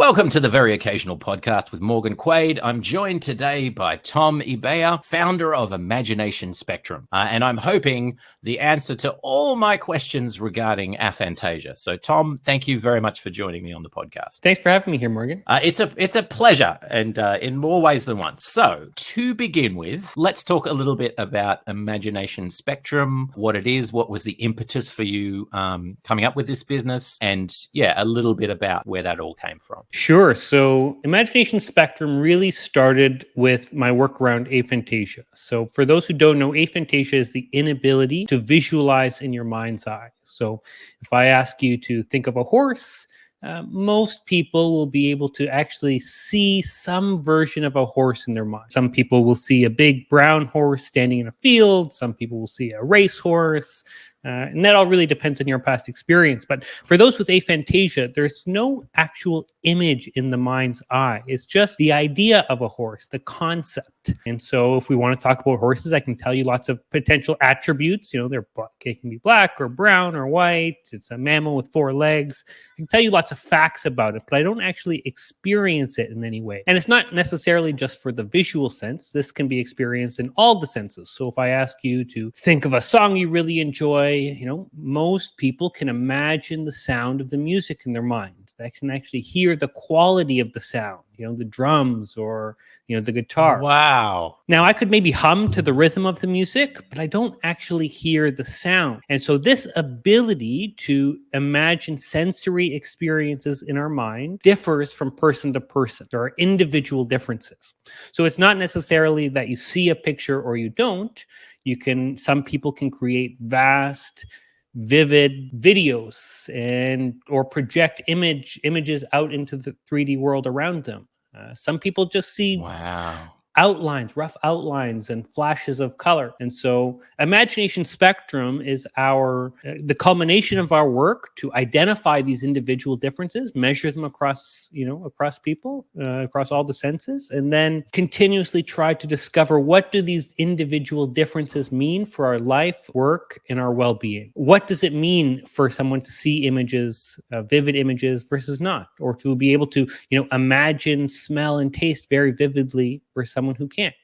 Welcome to the Very Occasional Podcast with Morgan Quaid. I'm joined today by Tom Ebeyer, founder of Imagination Spectrum. And I'm hoping the answer to all my questions regarding aphantasia. So, Tom, thank you very much for joining me on the podcast. Thanks for having me here, Morgan. It's a pleasure, and in more ways than one. So, to begin with, let's talk a little bit about Imagination Spectrum, what it is, what was the impetus for you coming up with this business, and a little bit about where that all came from. Sure. So Imagination Spectrum really started with my work around aphantasia. So for those who don't know, aphantasia is the inability to visualize in your mind's eye. So if I ask you to think of a horse, most people will be able to actually see some version of a horse in their mind. Some people will see a big brown horse standing in a field. Some people will see a racehorse. And that all really depends on your past experience. But for those with aphantasia, there's no actual image in the mind's eye. It's just the idea of a horse, the concept. And so if we want to talk about horses, I can tell you lots of potential attributes. You know, they're black. It can be black or brown or white. It's a mammal with 4 legs. I can tell you lots of facts about it, but I don't actually experience it in any way. And it's not necessarily just for the visual sense. This can be experienced in all the senses. So if I ask you to think of a song you really enjoy, most people can imagine the sound of the music in their mind. They can actually hear the quality of the sound, the drums or, the guitar. Wow. Now, I could maybe hum to the rhythm of the music, but I don't actually hear the sound. And so this ability to imagine sensory experiences in our mind differs from person to person. There are individual differences. So it's not necessarily that you see a picture or you don't. Some people can create vast, vivid videos or project images out into the 3D world around them. Some people just see rough outlines and flashes of color. And so Imagination Spectrum is the culmination of our work to identify these individual differences, measure them across people, across all the senses, and then continuously try to discover what do these individual differences mean for our life, work, and our well-being. What does it mean for someone to see images, vivid images versus not, or to be able to, imagine, smell, and taste very vividly for someone who can't,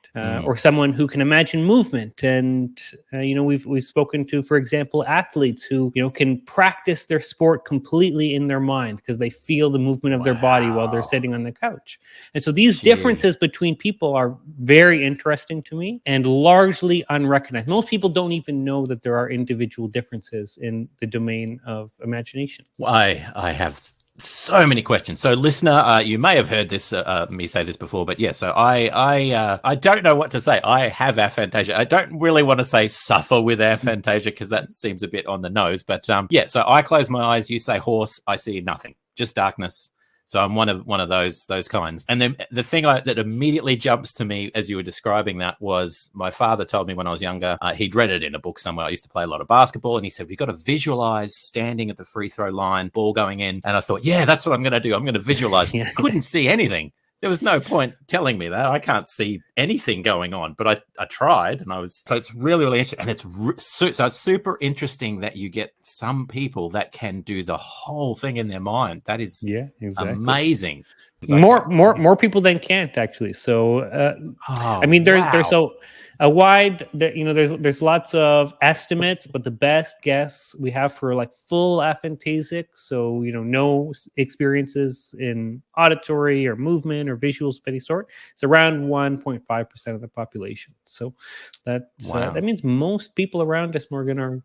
or someone who can imagine movement. And, we've spoken to, for example, athletes who, can practice their sport completely in their mind because they feel the movement of their body while they're sitting on the couch. And so these differences between people are very interesting to me and largely unrecognized. Most people don't even know that there are individual differences in the domain of imagination. Well, I have so many questions. So, listener, you may have heard this me say this before, but so I don't know what to say. I have aphantasia. I don't really want to say suffer with aphantasia because that seems a bit on the nose. But so I close my eyes. You say horse, I see nothing, just darkness. So I'm one of those kinds. And then the thing that immediately jumps to me as you were describing that was my father told me when I was younger, he'd read it in a book somewhere. I used to play a lot of basketball, and he said, we've got to visualize standing at the free throw line, ball going in. And I thought, that's what I'm going to do. I'm going to visualize. Couldn't see anything. There was no point telling me that. I can't see anything going on, but I tried, and so it's really, really interesting. And it's super interesting that you get some people that can do the whole thing in their mind. That is amazing. More people than can't, actually. So, there's a wide, there's lots of estimates, but the best guess we have for like full aphantasic, so, no experiences in auditory or movement or visuals of any sort, it's around 1.5% of the population. So that means most people around us, Morgan, are,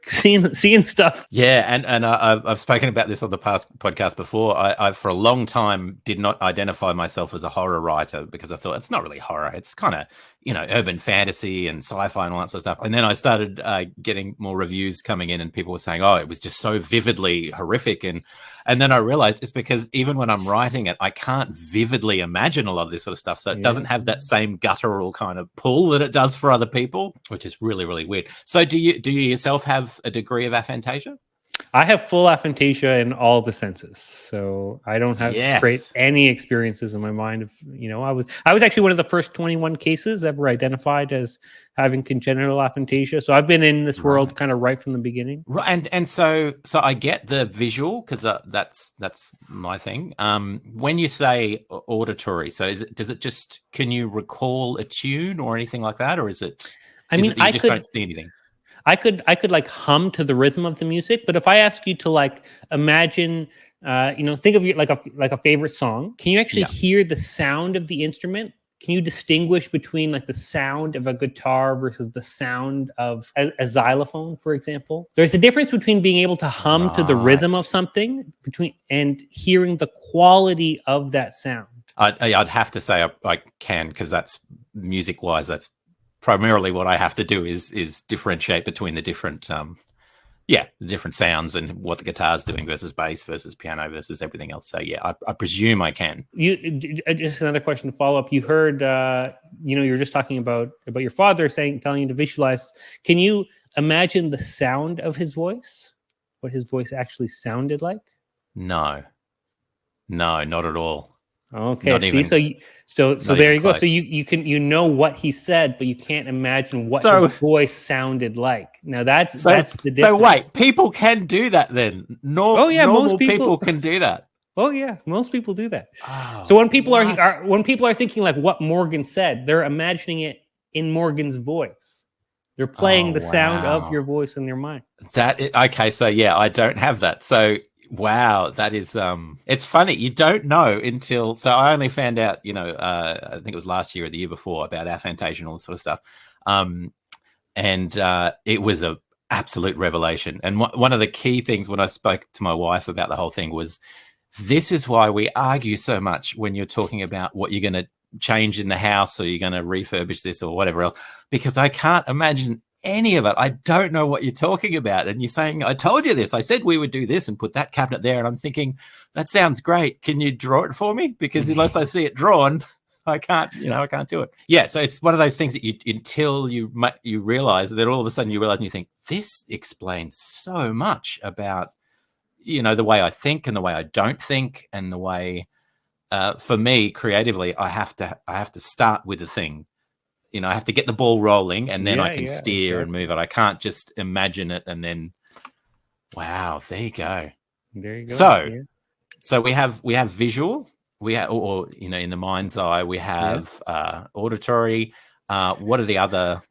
seeing stuff. Yeah. And I've spoken about this on the past podcast before. I for a long time did not identify myself as a horror writer because I thought it's not really horror. It's kind of, urban fantasy and sci-fi and all that sort of stuff. And then I started getting more reviews coming in, and people were saying, it was just so vividly horrific. And then I realized it's because even when I'm writing it, I can't vividly imagine a lot of this sort of stuff. So it doesn't have that same guttural kind of pull that it does for other people, which is really, really weird. So do you yourself have a degree of aphantasia? I have full aphantasia in all the senses, so I don't have create Yes. any experiences in my mind. Of I was actually one of the first 21 cases ever identified as having congenital aphantasia. So I've been in this world Right. kind of right from the beginning. Right, and so I get the visual because that's my thing. When you say auditory, so does it just, can you recall a tune or anything like that, or is it I mean, that you just don't see anything? I could like hum to the rhythm of the music, but if I ask you to like imagine, think of your like a favorite song, can you actually Yeah. hear the sound of the instrument? Can you distinguish between like the sound of a guitar versus the sound of a xylophone, for example? There's a difference between being able to hum to the rhythm of Right. something and hearing the quality of that sound. I'd have to say I can, because that's music wise. That's primarily what I have to do is differentiate between the different the different sounds and what the guitar's doing versus bass versus piano versus everything else. So yeah, I presume I can. Just another question to follow up. You heard, you were just talking about your father telling you to visualize. Can you imagine the sound of his voice? What his voice actually sounded like? No, not at all. Okay, Not see, even so not there even you go. close. So you know what he said, but you can't imagine what his So voice sounded like. Now that's so the difference. wait, people can do that then? Oh yeah, most Normal people. people can do that. Oh yeah, most people do that. So Oh, when people what? when people are thinking like what Morgan said, they're imagining it in Morgan's voice. They're playing Oh, the sound of wow. your voice in their mind. Okay, so yeah, I don't have that. So wow, that is it's funny. You don't know until, so I only found out, I think it was last year or the year before, about aphantasia and all this sort of stuff. And it was a absolute revelation. And one of the key things when I spoke to my wife about the whole thing was, this is why we argue so much when you're talking about what you're going to change in the house, or you're going to refurbish this or whatever else, because I can't imagine any of it. I don't know what you're talking about. And you're saying, I told you this. I said we would do this and put that cabinet there. And I'm thinking, that sounds great. Can you draw it for me? Because unless I see it drawn, I can't do it. Yeah. So it's one of those things that until you realize, that all of a sudden you realize and you think, this explains so much about, the way I think and the way I don't think, and the way, for me creatively, I have to start with the thing. I have to get the ball rolling, and then I can Yeah, steer and exactly. move it. I can't just imagine it and then, wow, there you go. There you go. So, Yeah. we have visual, we have, or in the mind's eye, we have auditory. What are the other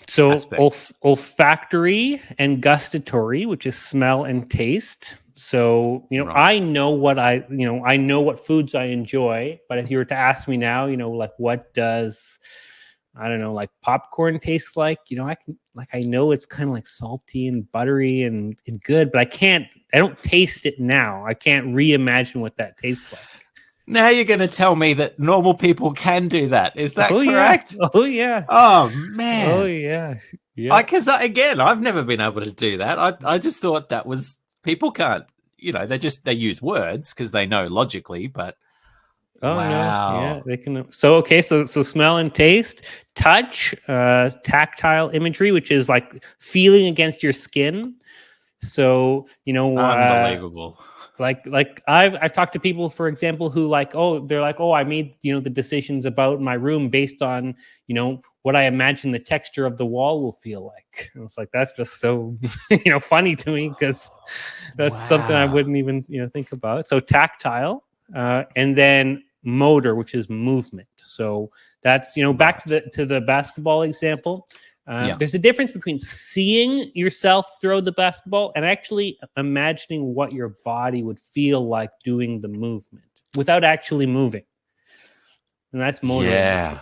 So aspects? olfactory and gustatory, which is smell and taste. So, Right. I know I know what foods I enjoy, but if you were to ask me now, like what does, I don't know, like popcorn taste like, I know it's kind of like salty and buttery and good, but I don't taste it now. I can't reimagine what that tastes like. Now you're going to tell me that normal people can do that. Is that Oh yeah. correct? Oh yeah. Oh Oh man. yeah. Yeah. Because again, I've never been able to do that. I just thought that was, people can't. They use words because they know logically. But Oh no, yeah, wow, they can. So okay, so smell and taste, touch, tactile imagery, which is like feeling against your skin. So unbelievable. like I've talked to people, for example, who they're like, oh, I made the decisions about my room based on what I imagine the texture of the wall will feel like. And it's like, that's just so funny to me, because that's something I Wow. wouldn't even think about. So tactile, and then motor, which is movement. So that's back Right. to the basketball example. Yeah. There's a difference between seeing yourself throw the basketball and actually imagining what your body would feel like doing the movement without actually moving, and that's motor imagery. Yeah.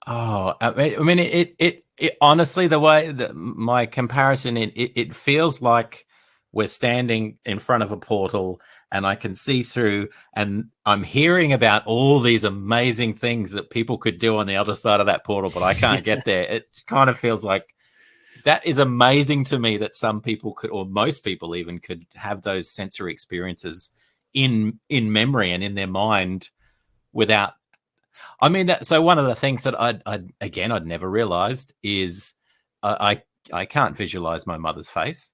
Oh, I mean, it honestly, the way that my comparison, it feels like we're standing in front of a portal, and I can see through, and I'm hearing about all these amazing things that people could do on the other side of that portal, but I can't get there. It kind of feels like that is amazing to me, that some people could, or most people even, could have those sensory experiences in memory and in their mind without. I mean, so one of the things that I'd never realized is I can't visualize my mother's face.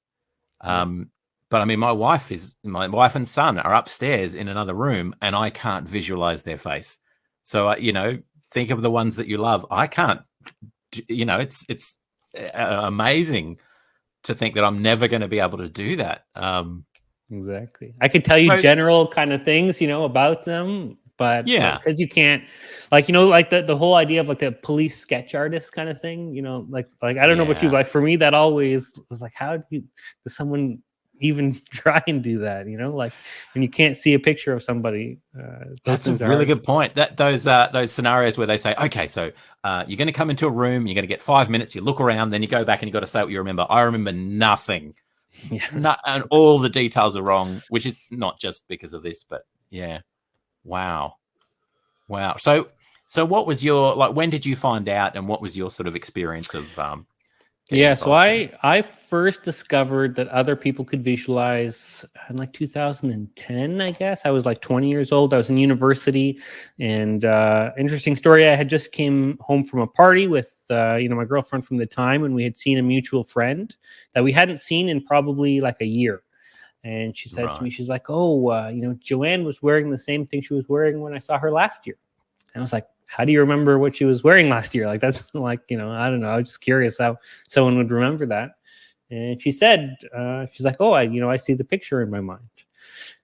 But I mean, my wife and son are upstairs in another room, and I can't visualize their face. So, think of the ones that you love. I can't. It's amazing to think that I'm never going to be able to do that. Exactly. I could tell you general kind of things, about them, but because you can't, like the whole idea of like the police sketch artist kind of thing, like I don't know about you, but for me that always was like, does someone even try and do that? Like when you can't see a picture of somebody. That's a really good point. Those scenarios where they say, okay, so you're going to come into a room, you're going to get 5 minutes, you look around, then you go back and you got to say what you remember. I remember nothing. And all the details are wrong, which is not just because of this, but wow. So what was your, like, when did you find out, and what was your sort of experience of so I first discovered that other people could visualize in like 2010, I guess. I was like 20 years old. I was in university, and interesting story. I had just came home from a party with my girlfriend from the time, and we had seen a mutual friend that we hadn't seen in probably like a year. And she said to me, she's like, Joanne was wearing the same thing she was wearing when I saw her last year. And I was like, how do you remember what she was wearing last year? Like, that's like, I don't know. I was just curious how someone would remember that. And she said, she's like, I see the picture in my mind.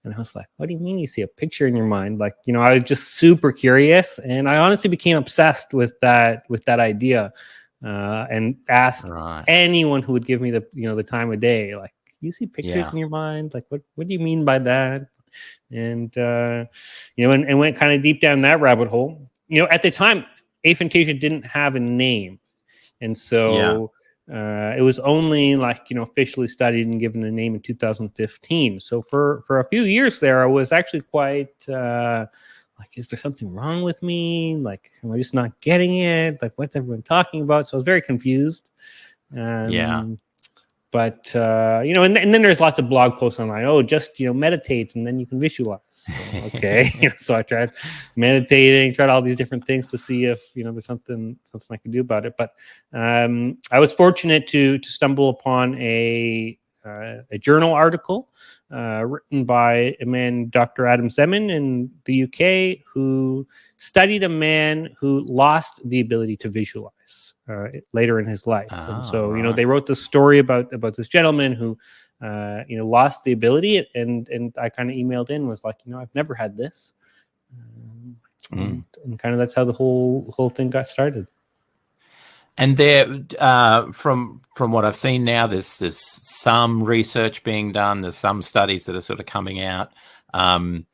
And I was like, what do you mean you see a picture in your mind? Like, I was just super curious. And I honestly became obsessed with that idea, and asked anyone who would give me the time of day, like, you see pictures in your mind? Like, what do you mean by that? And, and went kind of deep down that rabbit hole. At the time, aphantasia didn't have a name. And so it was only like, officially studied and given a name in 2015. So for a few years there, I was actually quite like, is there something wrong with me? Like, am I just not getting it? Like, what's everyone talking about? So I was very confused. But, and then there's lots of blog posts online. Just, meditate and then you can visualize. So, okay. So I tried meditating, tried all these different things to see if, there's something I could do about it. But I was fortunate to stumble upon a journal article written by a man, Dr. Adam Zeman in the UK, who studied a man who lost the ability to visualize later in his life. And so, they wrote this story about this gentleman who, lost the ability, and I kind of emailed in, was like, I've never had this. And kind of that's how the whole thing got started. And there, from what I've seen now, there's some research being done. There's some studies that are sort of coming out. I'm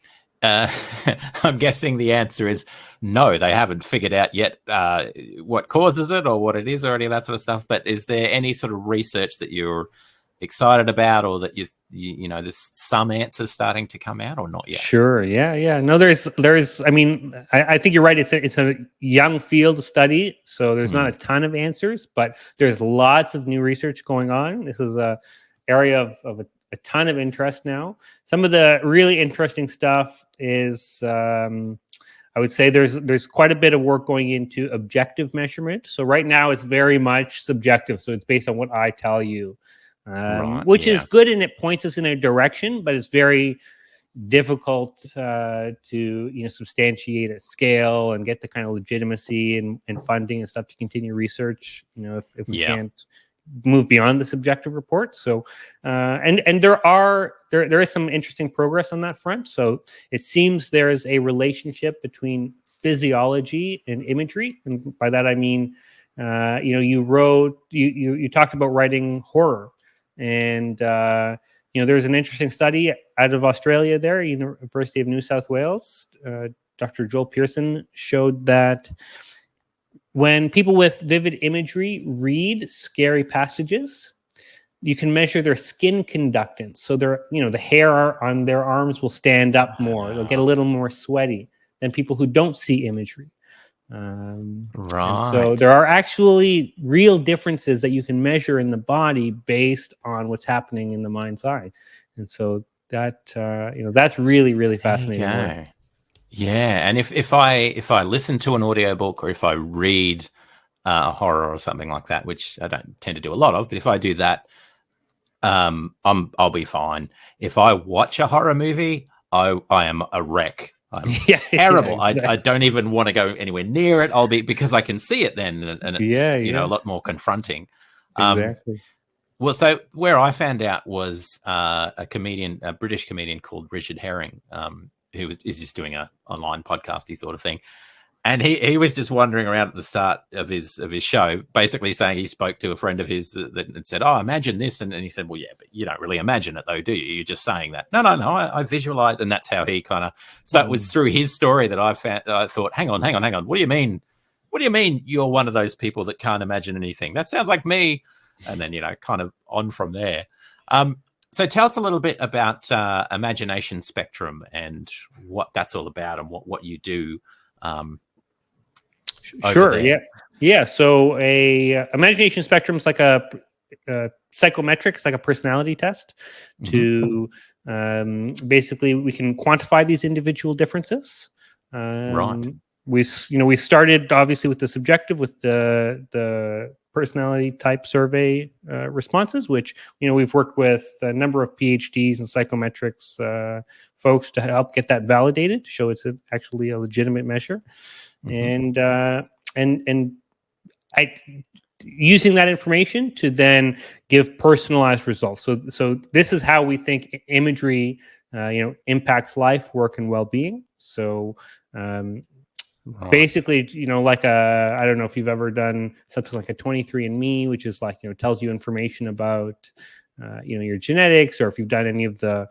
guessing the answer is no. They haven't figured out yet what causes it or what it is or any of that sort of stuff. But is there any sort of research that you're excited about, or that there's some answers starting to come out, or not yet? Sure. Yeah. No, there's. I mean, I think you're right. It's a young field of study, so there's not a ton of answers, but there's lots of new research going on. This is a area of a ton of interest now. Some of the really interesting stuff is, I would say there's quite a bit of work going into objective measurement. So right now it's very much subjective. So it's based on what I tell you. Which is good, and it points us in a direction, but it's very difficult to substantiate at scale and get the kind of legitimacy and funding and stuff to continue research. If we can't move beyond the subjective report. So and there is some interesting progress on that front. So it seems there is a relationship between physiology and imagery, and by that I mean you talked about writing horror. And, there's an interesting study out of Australia there, University of New South Wales. Dr. Joel Pearson showed that when people with vivid imagery read scary passages, you can measure their skin conductance. So the hair on their arms will stand up more. They'll get a little more sweaty than people who don't see imagery. So there are actually real differences that you can measure in the body based on what's happening in the mind's eye, and so that that's really, really fascinating work. Yeah, and if I listen to an audiobook, or if I read a horror or something like that, which I don't tend to do a lot of, but if I do that, I'll be fine. If I watch a horror movie, I am a wreck. I'm terrible. Exactly. I don't even want to go anywhere near it. I'll be, because I can see it then, and it's a lot more confronting. Exactly. Well, so where I found out was a British comedian called Richard Herring, who is just doing a online podcasty sort of thing. And he was just wandering around at the start of his show, basically saying he spoke to a friend of his that said, "Oh, imagine this," and he said, "Well, yeah, but you don't really imagine it, though, do you? You're just saying that." No, I visualize, and that's how he kind of. So it was through his story that I thought, hang on. What do you mean? What do you mean you're one of those people that can't imagine anything? That sounds like me. And then kind of on from there. So tell us a little bit about imagination spectrum and what that's all about and what you do. Sure. Yeah. So a imagination spectrum is like a psychometric. It's like a personality test. To basically, we can quantify these individual differences. Right. We started obviously with the subjective, with the personality type survey responses, which we've worked with a number of PhDs and psychometrics folks to help get that validated, to show it's actually a legitimate measure. And I using that information to then give personalized results. So this is how we think imagery, impacts life, work, and well-being. So basically, like I don't know if you've ever done something like a 23andMe, which is like tells you information about your genetics, or if you've done any of the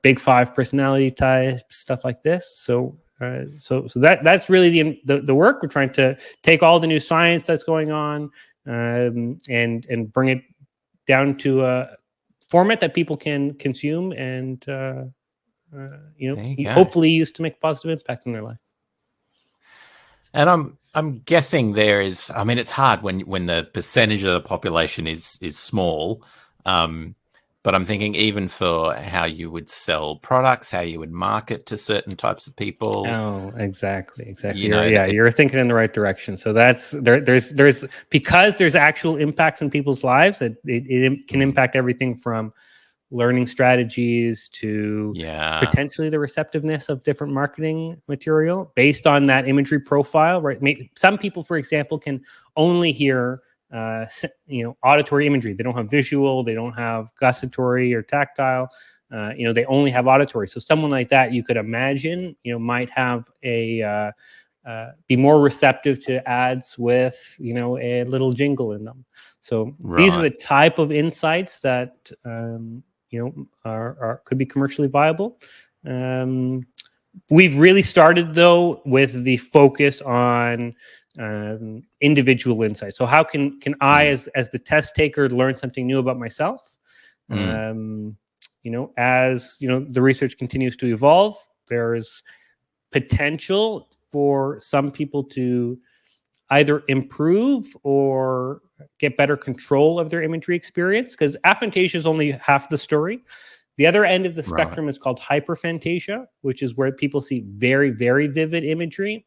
Big Five personality type stuff like this. So that's really the work. We're trying to take all the new science that's going on and bring it down to a format that people can consume and hopefully use to make a positive impact in their life. And I'm guessing there is. I mean, it's hard when the percentage of the population is small. But I'm thinking even for how you would sell products, how you would market to certain types of people. Oh, exactly. You're thinking in the right direction. So there's because there's actual impacts in people's lives, that it can impact everything from learning strategies to potentially the receptiveness of different marketing material based on that imagery profile, right? Some people, for example, can only hear auditory imagery. They don't have visual, they don't have gustatory or tactile. They only have auditory. So someone like that, you could imagine, might have be more receptive to ads with, a little jingle in them. So these are the type of insights that, could be commercially viable. We've really started though with the focus on individual insights. So how can I, as the test taker, learn something new about myself? As the research continues to evolve, there's potential for some people to either improve or get better control of their imagery experience, because aphantasia is only half the story. The other end of the spectrum is called hyperphantasia, which is where people see very, very vivid imagery.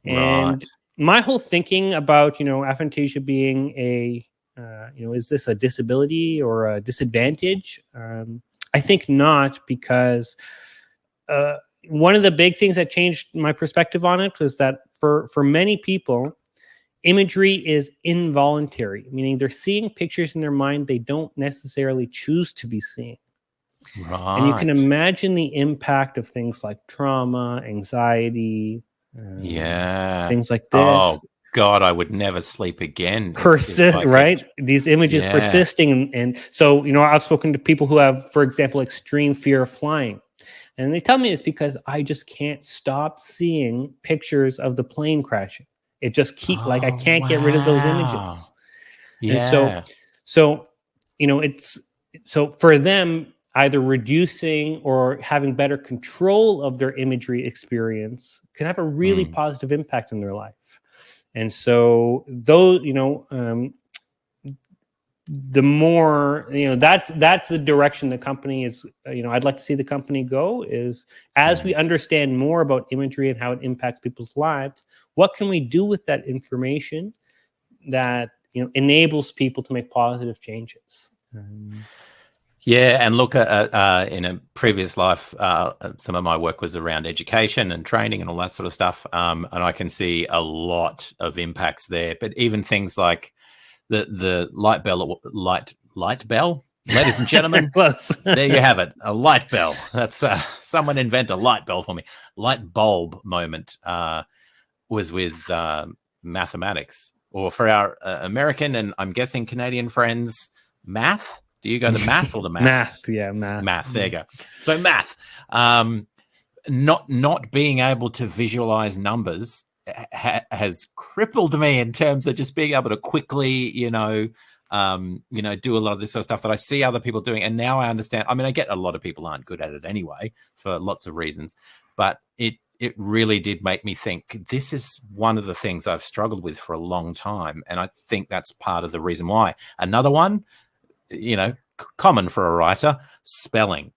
And my whole thinking about, aphantasia being is this a disability or a disadvantage? I think not, because one of the big things that changed my perspective on it was that for many people, imagery is involuntary, meaning they're seeing pictures in their mind they don't necessarily choose to be seeing. Right. And you can imagine the impact of things like trauma, anxiety, things like this. Oh God, I would never sleep again. Right? These images persisting. And so, I've spoken to people who have, for example, extreme fear of flying. And they tell me it's because I just can't stop seeing pictures of the plane crashing. It just I can't get rid of those images. Yeah. And so so for them, either reducing or having better control of their imagery experience can have a really positive impact in their life. And so those, the more, that's the direction the company is, I'd like to see the company go, is as we understand more about imagery and how it impacts people's lives, what can we do with that information that enables people to make positive changes. Yeah, and look, in a previous life, some of my work was around education and training and all that sort of stuff, and I can see a lot of impacts there. But even things like the light bell, ladies and gentlemen, Close. there you have it, a light bell. That's someone invent a light bell for me. Light bulb moment was with mathematics, or for our American and I'm guessing Canadian friends, math. Do you go the math or the maths? Math, yeah, math. Math, there you go. So math, not being able to visualize numbers has crippled me in terms of just being able to quickly, do a lot of this sort of stuff that I see other people doing. And now I understand. I mean, I get a lot of people aren't good at it anyway for lots of reasons, but it really did make me think this is one of the things I've struggled with for a long time. And I think that's part of the reason why. Another one, common for a writer, spelling.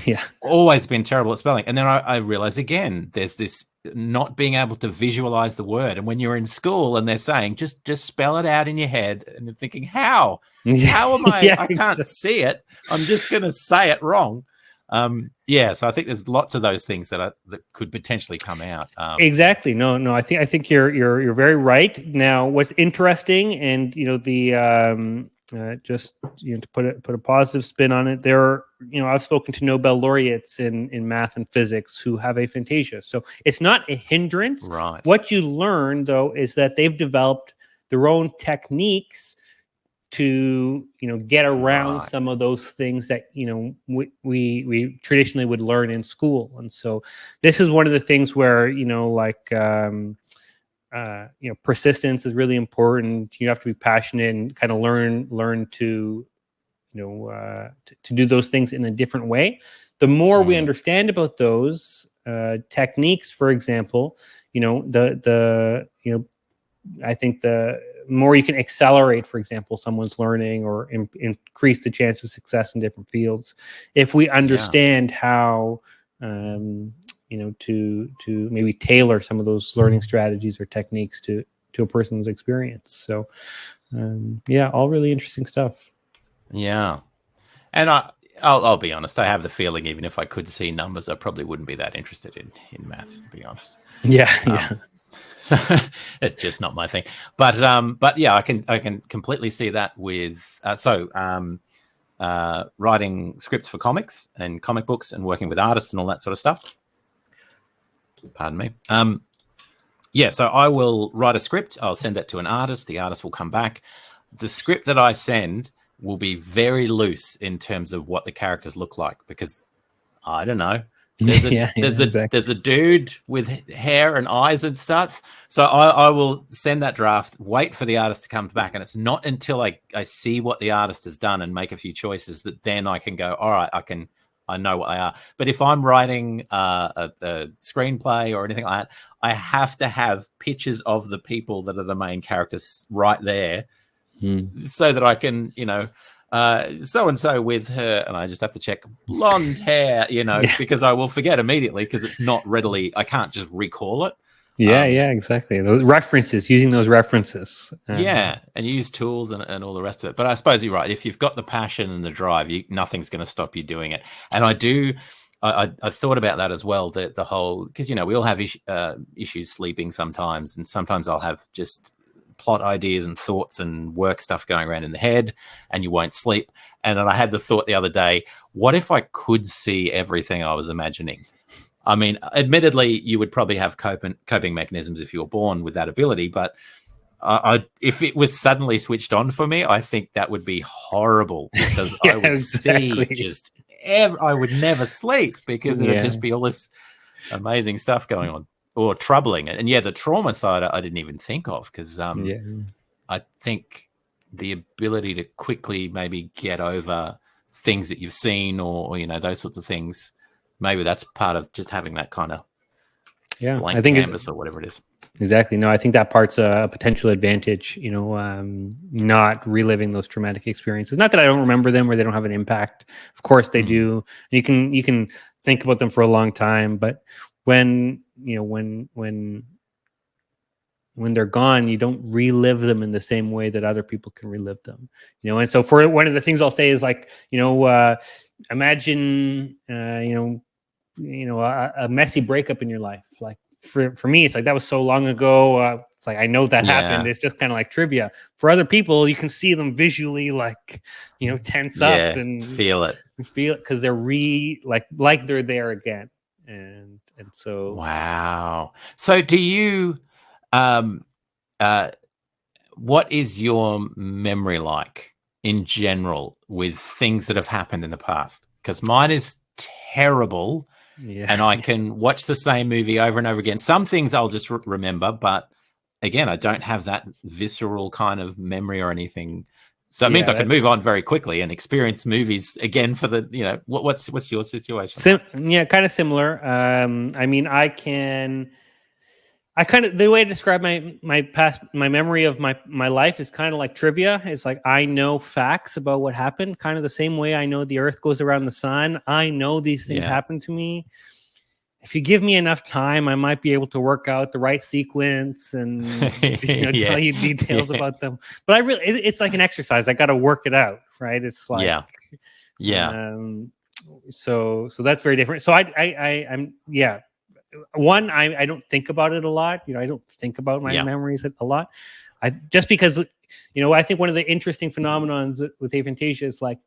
Yeah. Always been terrible at spelling. And then I realize again, there's this not being able to visualize the word. And when you're in school and they're saying, just spell it out in your head, and you're thinking, how am I? Yeah, I can't see it. I'm just going to say it wrong. So I think there's lots of those things that could potentially come out. Exactly. No. I think you're very right. Now, what's interesting, and to put a positive spin on it, there are, I've spoken to Nobel laureates in math and physics who have aphantasia. So it's not a hindrance. Right. What you learn, though, is that they've developed their own techniques to get around some of those things that we traditionally would learn in school. And so this is one of the things where persistence is really important. You have to be passionate and kind of learn to to do those things in a different way. The more we understand about those techniques, for example, I think the more you can accelerate, for example, someone's learning or increase the chance of success in different fields. If we understand how, to maybe tailor some of those learning strategies or techniques to a person's experience. So, all really interesting stuff. Yeah. And I'll be honest, I have the feeling even if I could see numbers, I probably wouldn't be that interested in maths, to be honest. Yeah. So it's just not my thing. But yeah, I can completely see that with writing scripts for comics and comic books and working with artists and all that sort of stuff. Pardon me. So I will write a script. I'll send that to an artist. The artist will come back. The script that I send will be very loose in terms of what the characters look like, because I don't know. There's a dude with hair and eyes and stuff. So I will send that draft, wait for the artist to come back. And it's not until I see what the artist has done and make a few choices that then I can go, all right, I know what they are. But if I'm writing a screenplay or anything like that, I have to have pictures of the people that are the main characters right there so that I can, so-and-so with her, and I just have to check blonde hair, because I will forget immediately because it's not readily, I can't just recall it. Exactly. Those references, using those references. And use tools and all the rest of it. But I suppose you're right. If you've got the passion and the drive, nothing's going to stop you doing it. And I thought about that as well, the whole, because, we all have issues sleeping sometimes, and sometimes I'll have just plot ideas and thoughts and work stuff going around in the head, and you won't sleep. And then I had the thought the other day, what if I could see everything I was imagining? I mean, admittedly, you would probably have coping mechanisms if you were born with that ability, but if it was suddenly switched on for me, I think that would be horrible, because I would see just I would never sleep, because it would just be all this amazing stuff going on. Or troubling. And the trauma side I didn't even think of, because I think the ability to quickly maybe get over things that you've seen or those sorts of things, maybe that's part of just having that kind of blank canvas or whatever it is. Exactly. No, I think that part's a potential advantage, not reliving those traumatic experiences. Not that I don't remember them or they don't have an impact. Of course they do. You can think about them for a long time, but when when they're gone, you don't relive them in the same way that other people can relive them. And so for one of the things I'll say is like, imagine, a messy breakup in your life. Like for me, it's like that was so long ago. It's like I know that happened. It's just kind of like trivia. For other people, you can see them visually, like tense up and feel it because they're like they're there again. And so wow. So do you what is your memory like in general with things that have happened in the past? Because mine is terrible. And I can watch the same movie over and over again. Some things I'll just remember, but again, I don't have that visceral kind of memory or anything. So it means I can move on very quickly and experience movies again for the, what's your situation? Kind of similar. I mean, the way I describe my memory of my life is kind of like trivia. It's like I know facts about what happened, kind of the same way I know the earth goes around the sun. I know these things happen to me. If you give me enough time, I might be able to work out the right sequence and tell you details about them. But it's like an exercise. I got to work it out, right? It's like so that's very different. So I'm one, I don't think about it a lot. I don't think about my memories a lot. Just because, I think one of the interesting phenomenons with aphantasia is like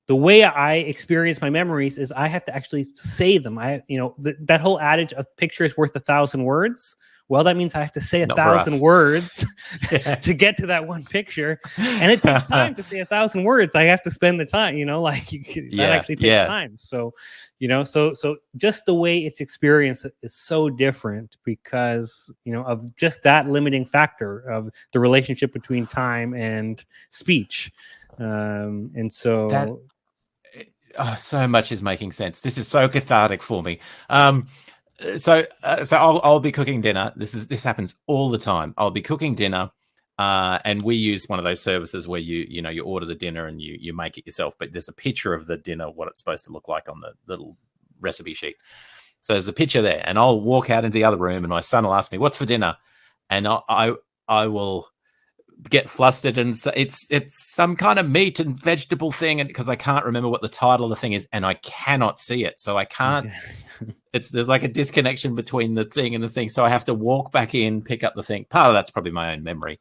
the way I experience my memories is I have to actually say them. That whole adage of picture is worth 1,000 words. Well, that means I have to say 1,000 words to get to that one picture. And it takes time to say 1,000 words. I have to spend the time, that actually takes time. So, so just the way it's experienced is so different because, of just that limiting factor of the relationship between time and speech. And so so much is making sense. This is so cathartic for me. So I'll be cooking dinner. This happens all the time. I'll be cooking dinner, and we use one of those services where you order the dinner and you make it yourself. But there's a picture of the dinner, what it's supposed to look like on the little recipe sheet. So there's a picture there, and I'll walk out into the other room, and my son will ask me, "What's for dinner?" And I will get flustered, and it's some kind of meat and vegetable thing, and because I can't remember what the title of the thing is, and I cannot see it, so I can't. There's like a disconnection between the thing and the thing, so I have to walk back in, pick up the thing. Part of that's probably my own memory,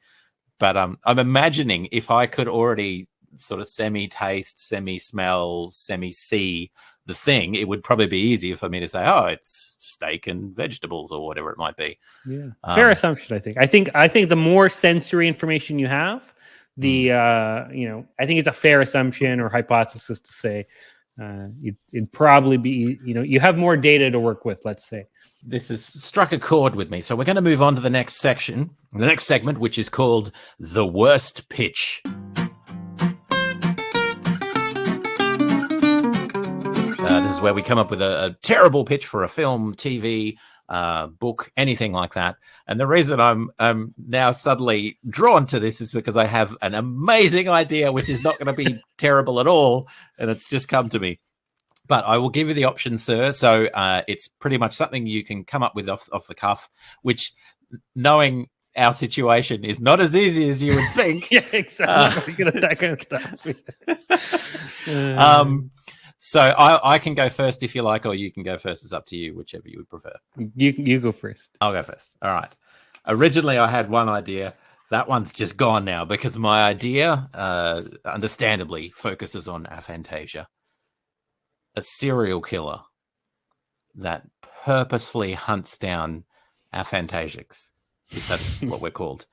but I'm imagining if I could already sort of semi-taste, semi-smell, semi-see the thing, it would probably be easier for me to say, "Oh, it's steak and vegetables," or whatever it might be. Yeah, fair assumption. I think the more sensory information you have, I think it's a fair assumption or hypothesis to say it'd probably be, you have more data to work with. Let's say this has struck a chord with me, so we're going to move on to the next segment, which is called the worst pitch. This is where we come up with a terrible pitch for a film, TV, book, anything like that. And the reason I'm now suddenly drawn to this is because I have an amazing idea, which is not going to be terrible at all. And it's just come to me. But I will give you the option, sir. So it's pretty much something you can come up with off the cuff, which, knowing our situation, is not as easy as you would think. Yeah, exactly. That kind of stuff. So I can go first if you like, or you can go first. It's up to you, whichever you would prefer. You go first. I'll go first. All right. Originally, I had one idea. That one's just gone now because my idea, understandably, focuses on aphantasia. A serial killer that purposefully hunts down aphantasics, if that's what we're called,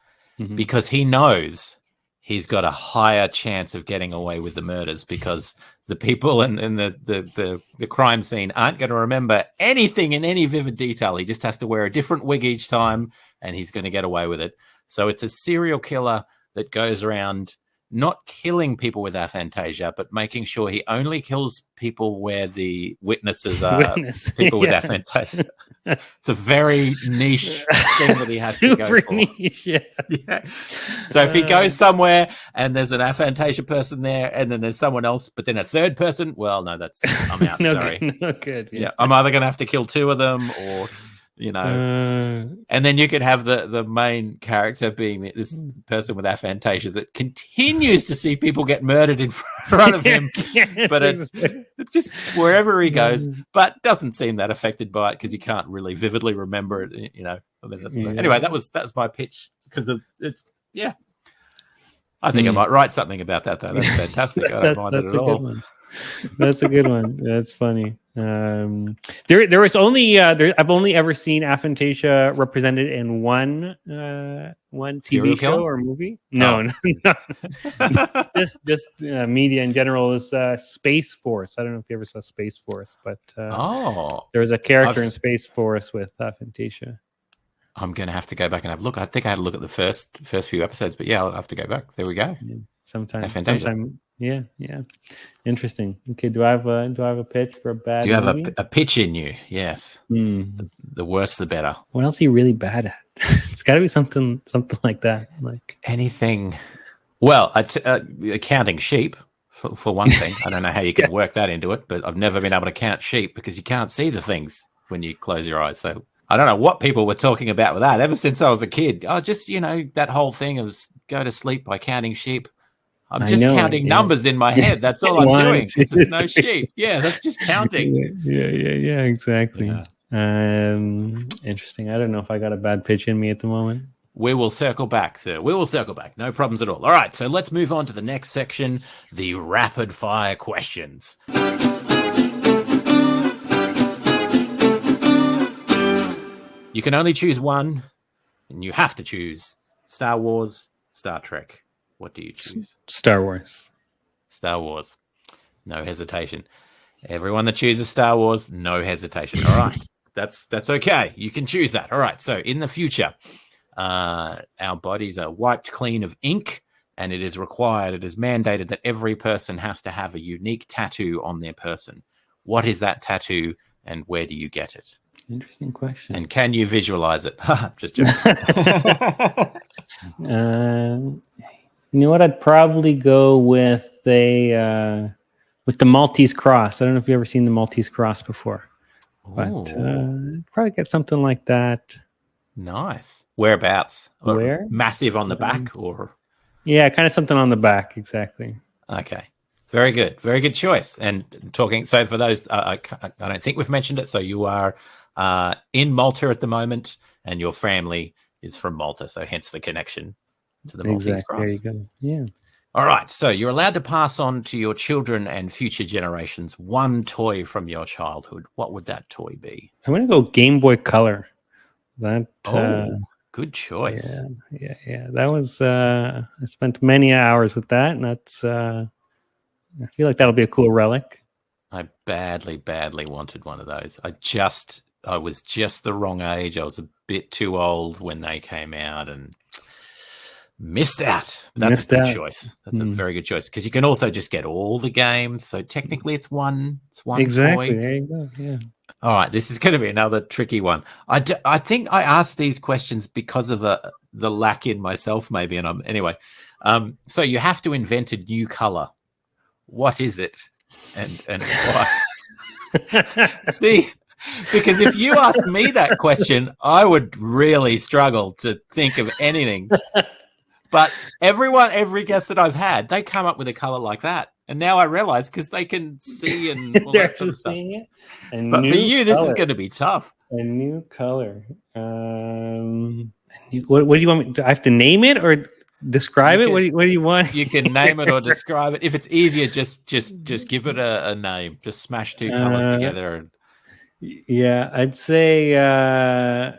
because he knows he's got a higher chance of getting away with the murders because the people in the crime scene aren't going to remember anything in any vivid detail. He just has to wear a different wig each time, and he's going to get away with it. So it's a serial killer that goes around not killing people with aphantasia, but making sure he only kills people where the witnesses are people with aphantasia. It's a very niche thing that he has to go for. Niche, yeah. So if he goes somewhere and there's an aphantasia person there, and then there's someone else, but then a third person, well, no, I'm out. Sorry. No good. Yeah, I'm either going to have to kill two of them, or you know. And then you could have the main character being this person with aphantasia that continues to see people get murdered in front of him, but it's just wherever he goes, but doesn't seem that affected by it because he can't really vividly remember it, you know. Anyway, that was my pitch because it's I think I might write something about that though. That's fantastic. I don't mind it at all. One. That's a good one. That's funny. There was only I've only ever seen aphantasia represented in one TV show or movie. No. Just media in general is Space Force. I don't know if you ever saw Space Force, but there was a character in Space Force with aphantasia. I'm going to have to go back and have a look. I think I had a look at the first few episodes, but I'll have to go back. There we go. Yeah, sometime. Yeah. Interesting. Okay. Do I have a pitch for a bad? Do you have movie? a pitch in you? Yes. The worse, the better. What else are you really bad at? It's got to be something like that. Like anything. Well, counting sheep for one thing. I don't know how you can work that into it, but I've never been able to count sheep because you can't see the things when you close your eyes. So I don't know what people were talking about with that ever since I was a kid. Just, that whole thing of go to sleep by counting sheep. I'm just counting numbers in my head. That's all I'm doing because there's no sheep. Yeah, that's just counting. Yeah, exactly. Yeah. Interesting. I don't know if I got a bad pitch in me at the moment. We will circle back, sir. We will circle back. No problems at all. All right, so let's move on to the next section, the rapid fire questions. You can only choose one, and you have to choose Star Wars, Star Trek. What do you choose? Star Wars. Star Wars. No hesitation. Everyone that chooses Star Wars, no hesitation. All right. That's okay. You can choose that. All right. So in the future, our bodies are wiped clean of ink, and it is mandated that every person has to have a unique tattoo on their person. What is that tattoo, and where do you get it? Interesting question. And can you visualize it? Just joking. You know what? I'd probably go with the Maltese cross. I don't know if you've ever seen the Maltese cross before, but probably get something like that. Nice. Whereabouts? Where? Massive on the back, or? Yeah, kind of something on the back. Exactly. Okay. Very good. Very good choice. And talking. So for those, I don't think we've mentioned it. So you are in Malta at the moment, and your family is from Malta. So hence the connection to the Maltese cross. There you go. Yeah. All right. So you're allowed to pass on to your children and future generations one toy from your childhood. What would that toy be? I'm going to go Game Boy Color. That. Good choice. Yeah. That was. I spent many hours with that, and that's. I feel like that'll be a cool relic. I badly wanted one of those. I was just the wrong age. I was a bit too old when they came out and missed out. That's a good choice. That's a very good choice because you can also just get all the games. So technically, it's one exactly. toy. There you go. Yeah. All right, this is going to be another tricky one. I think I asked these questions because of the lack in myself, maybe. And anyway. So you have to invent a new color. What is it, and why? See. Because if you asked me that question, I would really struggle to think of anything. But every guest that I've had, they come up with a color like that. And now I realize because they can see and all that sort of stuff. But for you, this is going to be tough. A new color. What do you want me to, I have to name it or describe it? What do you want? You can name it or describe it. If it's easier, just give it a name. Just smash two colors together. Yeah, I'd say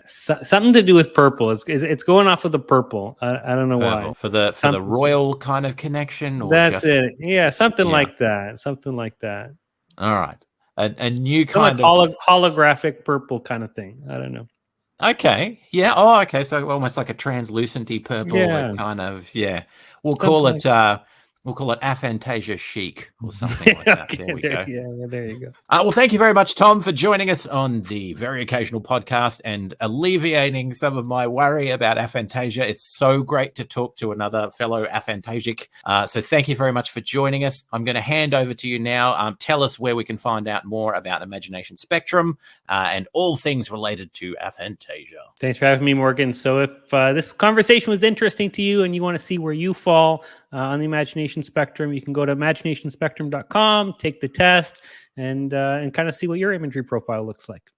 something to do with purple. It's going off of the purple. I don't know why. For the royal kind of connection. Or that's it. Yeah, something like that. Something like that. All right. A new kind of holographic purple kind of thing. I don't know. Okay. Yeah. Oh, okay. So almost like a translucent-y purple. Yeah. Kind of. Yeah. We'll call it We'll call it aphantasia chic or something like that. Okay, There we go. Yeah, there you go. Well, thank you very much, Tom, for joining us on the Very Occasional Podcast and alleviating some of my worry about aphantasia. It's so great to talk to another fellow aphantasic. So thank you very much for joining us. I'm going to hand over to you now. Tell us where we can find out more about Imagination Spectrum and all things related to aphantasia. Thanks for having me, Morgan. So if this conversation was interesting to you and you want to see where you fall on the imagination spectrum, you can go to imaginationspectrum.com, take the test, and kind of see what your imagery profile looks like.